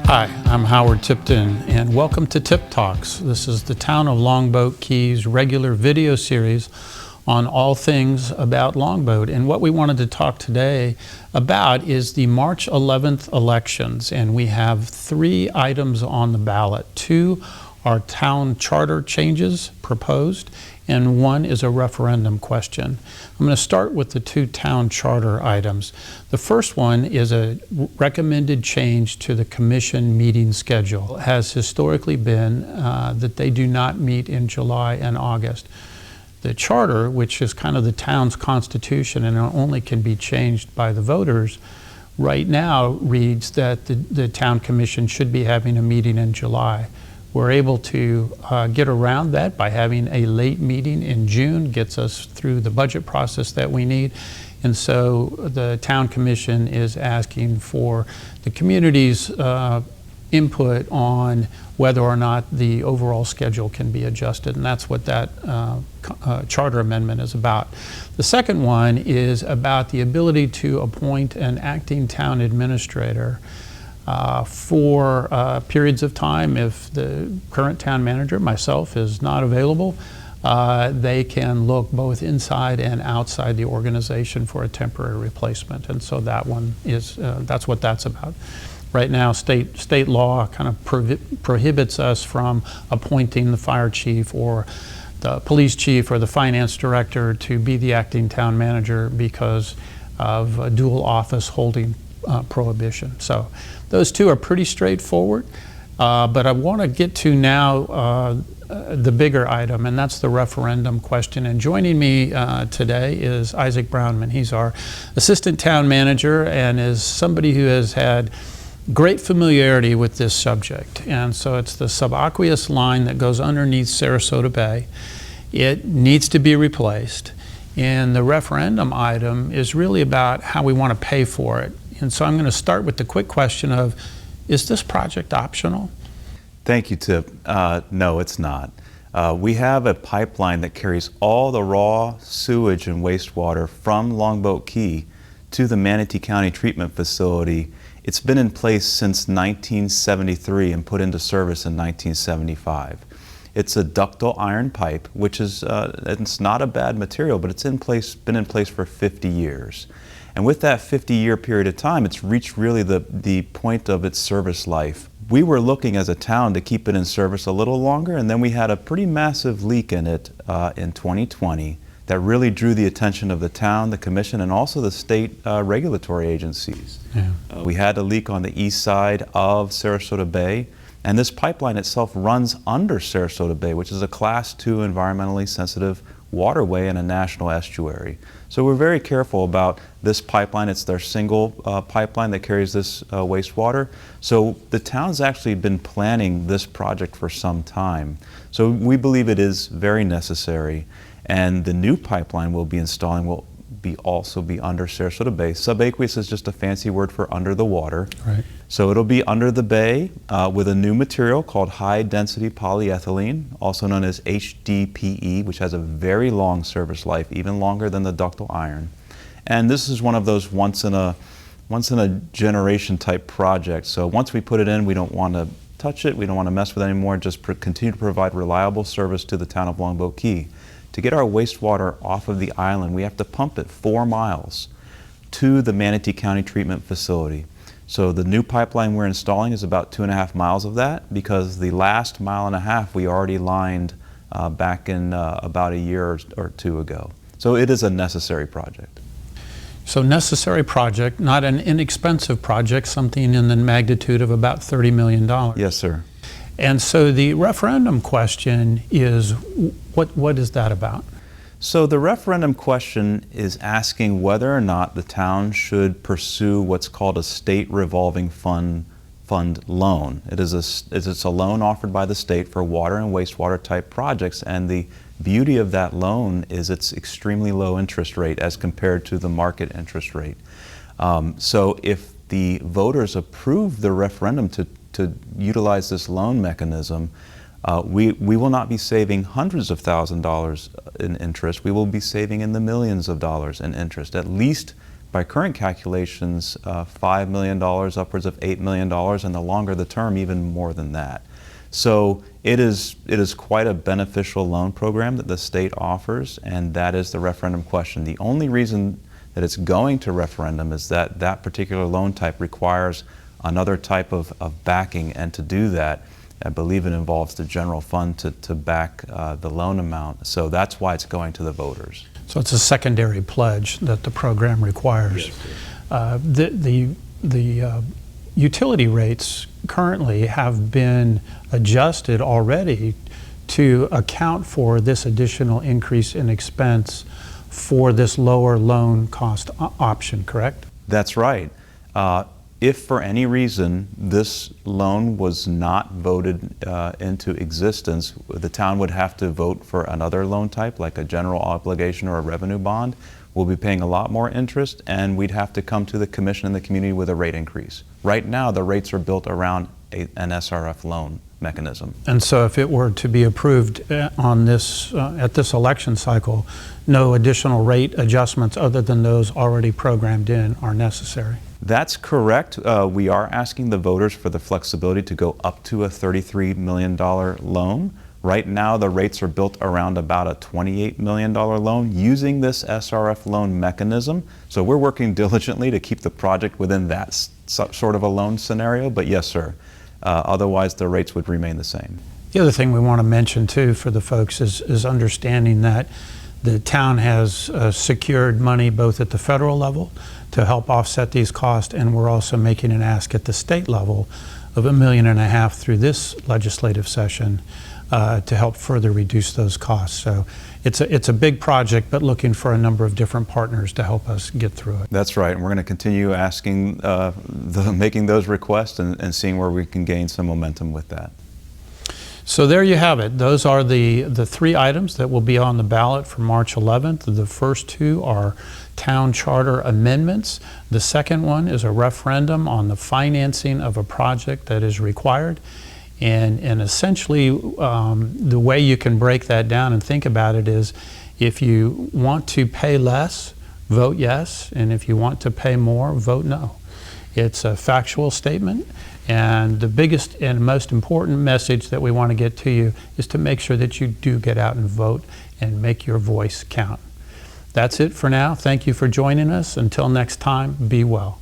Hi, I'm Howard Tipton, and welcome to Tip Talks. This is the Town of Longboat Key's regular video series on all things about Longboat. And what we wanted to talk today about is the March 11th elections, and we have 3 items on the ballot. 2 are town charter changes proposed, and 1 is a referendum question. I'm going to start with the 2 town charter items. The first one is a recommended change to the commission meeting schedule. It has historically been that they do not meet in July and August. The charter, which is kind of the town's constitution and only can be changed by the voters, right now reads that the town commission should be having a meeting in July. We're able to get around that by having a late meeting in June, gets us through the budget process that we need. And so the town commission is asking for the community's input on whether or not the overall schedule can be adjusted, and that's what that charter amendment is about. The second one is about the ability to appoint an acting town administrator for periods of time. If the current town manager, myself, is not available, they can look both inside and outside the organization for a temporary replacement. And so that one is, that's what that's about. Right now, state law kind of prohibits us from appointing the fire chief or the police chief or the finance director to be the acting town manager because of a dual office holding prohibition. So those 2 are pretty straightforward, but I want to get to now the bigger item, and that's the referendum question. And joining me today is Isaac Brownman. He's our assistant town manager and is somebody who has had great familiarity with this subject. And so it's the subaqueous line that goes underneath Sarasota Bay. It needs to be replaced, and the referendum item is really about how we want to pay for it. And so I'm going to start with the quick question of, is this project optional? Thank you, Tip. No, it's not. We have a pipeline that carries all the raw sewage and wastewater from Longboat Key to the Manatee County Treatment Facility. It's been in place since 1973 and put into service in 1975. It's a ductile iron pipe, which is it's not a bad material, but it's been in place for 50 years. And with that 50-year period of time, it's reached really the point of its service life. We were looking as a town to keep it in service a little longer, and then we had a pretty massive leak in it in 2020 that really drew the attention of the town, the commission, and also the state regulatory agencies. Yeah. We had a leak on the east side of Sarasota Bay, and this pipeline itself runs under Sarasota Bay, which is a Class 2 environmentally sensitive waterway in a national estuary. So we're very careful about this pipeline. It's their single pipeline that carries this wastewater. So the town's actually been planning this project for some time. So we believe it is very necessary. And the new pipeline we'll be installing will also be under Sarasota Bay. Subaqueous is just a fancy word for under the water. Right. So it'll be under the bay with a new material called high density polyethylene, also known as HDPE, which has a very long service life, even longer than the ductile iron. And this is one of those once in a generation type projects. So once we put it in, we don't want to touch it, we don't want to mess with it anymore, just continue to provide reliable service to the town of Longboat Key. To get our wastewater off of the island, we have to pump it 4 miles to the Manatee County Treatment Facility. So the new pipeline we're installing is about 2.5 miles of that, because the last 1.5 miles we already lined back in about a year or 2 ago. So it is a necessary project. So necessary project, not an inexpensive project, something in the magnitude of about $30 million. Yes, sir. And so the referendum question is, what is that about? So the referendum question is asking whether or not the town should pursue what's called a state revolving fund loan. It's a loan offered by the state for water and wastewater type projects, and the beauty of that loan is its extremely low interest rate as compared to the market interest rate. So if the voters approve the referendum to utilize this loan mechanism, we will not be saving hundreds of thousands of dollars in interest. We will be saving in the millions of dollars in interest, at least by current calculations, $5 million, upwards of $8 million, and the longer the term, even more than that. So it is quite a beneficial loan program that the state offers, and that is the referendum question. The only reason that it's going to referendum is that that particular loan type requires another type of backing, and to do that, I believe it involves the general fund to back the loan amount. So that's why it's going to the voters. So it's a secondary pledge that the program requires. Yes, The utility rates currently have been adjusted already to account for this additional increase in expense for this lower loan cost option, correct? That's right. If for any reason this loan was not voted into existence, the town would have to vote for another loan type, like a general obligation or a revenue bond. We'll be paying a lot more interest, and we'd have to come to the commission and the community with a rate increase. Right now, the rates are built around an SRF loan mechanism. And so if it were to be approved on this, at this election cycle, no additional rate adjustments other than those already programmed in are necessary? That's correct. We are asking the voters for the flexibility to go up to a $33 million loan. Right now, the rates are built around about a $28 million loan using this SRF loan mechanism. So we're working diligently to keep the project within that sort of a loan scenario, but yes, sir. Otherwise, the rates would remain the same. The other thing we want to mention too for the folks is understanding that the town has secured money both at the federal level to help offset these costs, and we're also making an ask at the state level of $1.5 million through this legislative session to help further reduce those costs. So it's a big project, but looking for a number of different partners to help us get through it. That's right, and we're going to continue asking, making those requests and seeing where we can gain some momentum with that. So there you have it. Those are the three items that will be on the ballot for March 11th. The first two are town charter amendments. The second one is a referendum on the financing of a project that is required. And essentially, the way you can break that down and think about it is, if you want to pay less, vote yes, and if you want to pay more, vote no. It's a factual statement, and the biggest and most important message that we want to get to you is to make sure that you do get out and vote and make your voice count. That's it for now. Thank you for joining us. Until next time, be well.